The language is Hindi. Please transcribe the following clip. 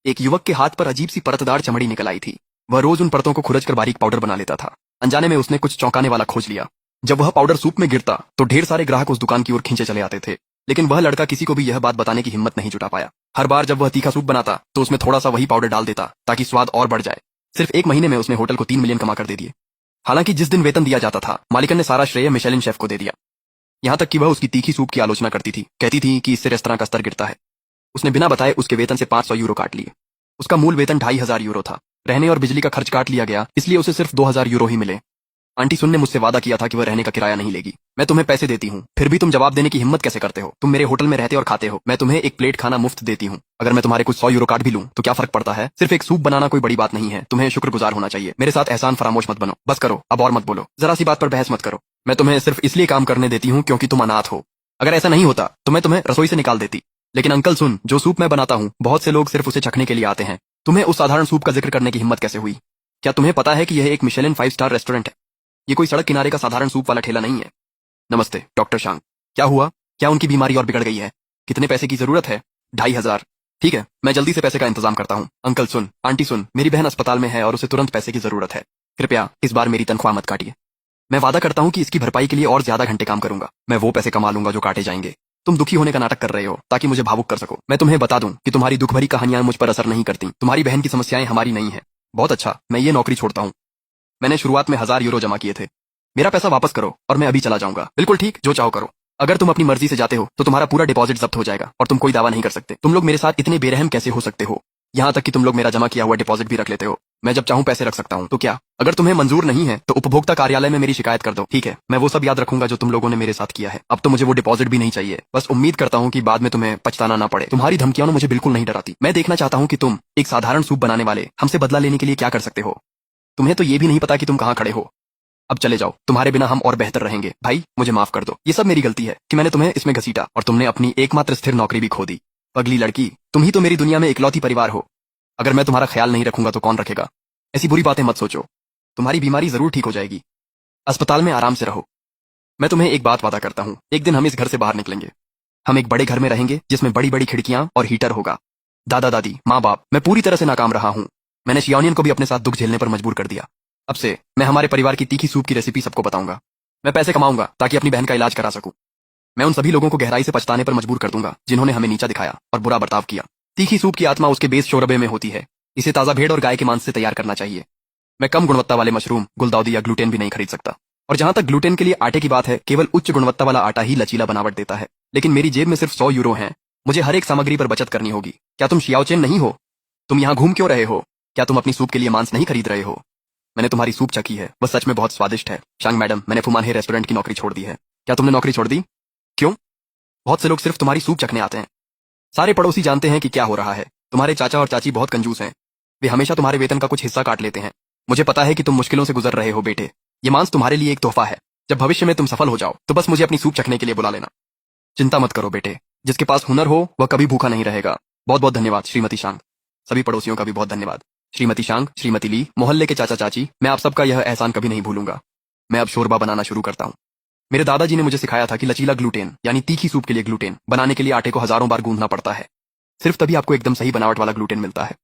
एक युवक के हाथ पर अजीब सी परतदार चमड़ी निकल आई थी। वह रोज उन परतों को खुरच कर बारीक पाउडर बना लेता था। अनजाने में उसने कुछ चौंकाने वाला खोज लिया। जब वह पाउडर सूप में गिरता तो ढेर सारे ग्राहक उस दुकान की ओर खींचे चले आते थे, लेकिन वह लड़का किसी को भी यह बात बताने की हिम्मत नहीं जुटा पाया। हर बार जब वह तीखा सूप बनाता तो उसमें थोड़ा सा वही पाउडर डाल देता ताकि स्वाद और बढ़ जाए। सिर्फ 1 महीने में उसने होटल को 3 मिलियन कमा कर दे दिए। हालांकि जिस दिन वेतन दिया जाता था, मालिकन ने सारा श्रेय मिशेलिन शेफ को दे दिया। यहाँ तक कि वह उसकी तीखी सूप की आलोचना करती थी, कहती थी कि इससे रेस्तरां का स्तर गिरता है। उसने बिना बताए उसके वेतन से 500 यूरो काट लिए। उसका मूल वेतन 2500 यूरो था। रहने और बिजली का खर्च काट लिया गया, इसलिए उसे सिर्फ 2000 यूरो ही मिले। आंटी सुन ने मुझसे वादा किया था कि वह रहने का किराया नहीं लेगी। मैं तुम्हें पैसे देती हूँ, फिर भी तुम जवाब देने की हिम्मत कैसे करते हो? तुम मेरे होटल में रहते और खाते हो, मैं तुम्हें एक प्लेट खाना मुफ्त देती हूँ। अगर मैं तुम्हारे कुछ 100 यूरो काट भी लूँ तो क्या फर्क पड़ता है? सिर्फ एक सूप बनाना कोई बड़ी बात नहीं है। तुम्हें शुक्रगुजार होना चाहिए। मेरे साथ एहसान फरामोश मत बनो। बस करो, अब और मत बोलो। जरा सी बात पर बहस मत करो। मैं तुम्हें सिर्फ इसलिए काम करने देती हूँ क्योंकि तुम अनाथ हो। अगर ऐसा नहीं होता तो मैं तुम्हें रसोई से निकाल देती। लेकिन अंकल सुन, जो सूप मैं बनाता हूँ बहुत से लोग सिर्फ उसे चखने के लिए आते हैं। तुम्हें उस साधारण सूप का जिक्र करने की हिम्मत कैसे हुई? क्या तुम्हें पता है कि यह एक मिशेलिन 5 स्टार रेस्टोरेंट है? ये कोई सड़क किनारे का साधारण सूप वाला ठेला नहीं है। नमस्ते डॉक्टर शांग। क्या हुआ? क्या उनकी बीमारी और बिगड़ गई है? कितने पैसे की जरूरत है? 2500। ठीक है, मैं जल्दी से पैसे का इंतजाम करता हूँ। अंकल सुन, आंटी सुन, मेरी बहन अस्पताल में है और उसे तुरंत पैसे की जरूरत है। कृपया इस बार मेरी तनख्वाह मत काटिए। मैं वादा करता हूँ कि इसकी भरपाई के लिए और ज्यादा घंटे काम करूंगा। मैं वो पैसे कमा लूंगा जो काटे जाएंगे। तुम दुखी होने का नाटक कर रहे हो ताकि मुझे भावुक कर सको। मैं तुम्हें बता दूं कि तुम्हारी दुख भरी कहानियां मुझ पर असर नहीं करती। तुम्हारी बहन की समस्याएं हमारी नहीं है। बहुत अच्छा, मैं ये नौकरी छोड़ता हूँ। मैंने शुरुआत में 1000 यूरो जमा किए थे। मेरा पैसा वापस करो और मैं अभी चला जाऊंगा। बिल्कुल ठीक, जो चाहो करो। अगर तुम अपनी मर्जी से जाते हो तो तुम्हारा पूरा डिपॉजिट जब्त हो जाएगा और तुम कोई दावा नहीं कर सकते। तुम लोग मेरे साथ इतने बेरहम कैसे हो सकते हो? यहाँ तक कि तुम लोग मेरा जमा किया हुआ डिपॉजिट भी रख लेते हो। मैं जब चाहूं पैसे रख सकता हूं, तो क्या? अगर तुम्हें मंजूर नहीं है तो उपभोक्ता कार्यालय में मेरी शिकायत कर दो। ठीक है, मैं वो सब याद रखूंगा जो तुम लोगों ने मेरे साथ किया है। अब तो मुझे वो डिपॉजिट भी नहीं चाहिए। बस उम्मीद करता हूँ कि बाद में तुम्हें पछताना ना पड़े। तुम्हारी धमकियां मुझे बिल्कुल नहीं डराती। मैं देखना चाहता हूँ कि तुम एक साधारण सूप बनाने वाले हमसे बदला लेने के लिए क्या कर सकते हो। तुम्हें तो ये भी नहीं पता कि तुम कहाँ खड़े हो। अब चले जाओ, तुम्हारे बिना हम और बेहतर रहेंगे। भाई मुझे माफ कर दो। ये सब मेरी गलती है कि मैंने तुम्हें इसमें घसीटा और तुमने अपनी एकमात्र स्थिर नौकरी भी खो दी। पगली लड़की, तुम ही तो मेरी दुनिया में इकलौती परिवार हो। अगर मैं तुम्हारा ख्याल नहीं रखूंगा तो कौन रखेगा? ऐसी बुरी बातें मत सोचो। तुम्हारी बीमारी जरूर ठीक हो जाएगी। अस्पताल में आराम से रहो। मैं तुम्हें एक बात वादा करता हूँ, एक दिन हम इस घर से बाहर निकलेंगे। हम एक बड़े घर में रहेंगे जिसमें बड़ी बड़ी खिड़कियां और हीटर होगा। दादा दादी, माँ बाप, मैं पूरी तरह से नाकाम रहा हूँ। मैंने शियोनियन को भी अपने साथ दुख झेलने पर मजबूर कर दिया। अब से मैं हमारे परिवार की तीखी सूप की रेसिपी सबको बताऊंगा। मैं पैसे कमाऊंगा ताकि अपनी बहन का इलाज करा सकूं। मैं उन सभी लोगों को गहराई से पछताने पर मजबूर कर दूंगा जिन्होंने हमें नीचा दिखाया और बुरा बर्ताव किया। तीखी सूप की आत्मा उसके बेस शोरबे में होती है। इसे ताजा भेड़ और गाय के मांस से तैयार करना चाहिए। मैं कम गुणवत्ता वाले मशरूम, गुलदाउदी या ग्लूटेन भी नहीं खरीद सकता। और जहां तक ग्लूटेन के लिए आटे की बात है, केवल उच्च गुणवत्ता वाला आटा ही लचीला बनावट देता है। लेकिन मेरी जेब में सिर्फ 100 यूरो हैं। मुझे हर एक सामग्री पर बचत करनी होगी। क्या तुम शियाओचेन नहीं हो? तुम यहाँ घूम क्यों रहे हो? क्या तुम अपनी सूप के लिए मांस नहीं खरीद रहे हो? मैंने तुम्हारी सूप चखी है, वह सच में बहुत स्वादिष्ट है। शांग मैडम, मैंने फुमानहे रेस्टोरेंट की नौकरी छोड़ दी है। क्या तुमने नौकरी छोड़ दी? क्यों? बहुत से लोग सिर्फ तुम्हारी सूप चखने आते हैं। सारे पड़ोसी जानते हैं कि क्या हो रहा है। तुम्हारे चाचा और चाची बहुत कंजूस हैं। वे हमेशा तुम्हारे वेतन का कुछ हिस्सा काट लेते हैं। मुझे पता है कि तुम मुश्किलों से गुजर रहे हो बेटे। ये मांस तुम्हारे लिए एक तोहफा है। जब भविष्य में तुम सफल हो जाओ तो बस मुझे अपनी सूप चखने के लिए बुला लेना। चिंता मत करो बेटे, जिसके पास हुनर हो वह कभी भूखा नहीं रहेगा। बहुत बहुत धन्यवाद श्रीमती शांग। सभी पड़ोसियों का भी बहुत धन्यवाद। श्रीमती शांग, श्रीमती ली, मोहल्ले के चाचा चाची, मैं आप सबका यह एहसान कभी नहीं भूलूंगा। मैं अब शोरबा बनाना शुरू करता हूँ। मेरे दादाजी ने मुझे सिखाया था कि लचीला ग्लूटेन यानी तीखी सूप के लिए ग्लूटेन बनाने के लिए आटे को हजारों बार गूंदना पड़ता है। सिर्फ तभी आपको एकदम सही बनावट वाला ग्लूटेन मिलता है।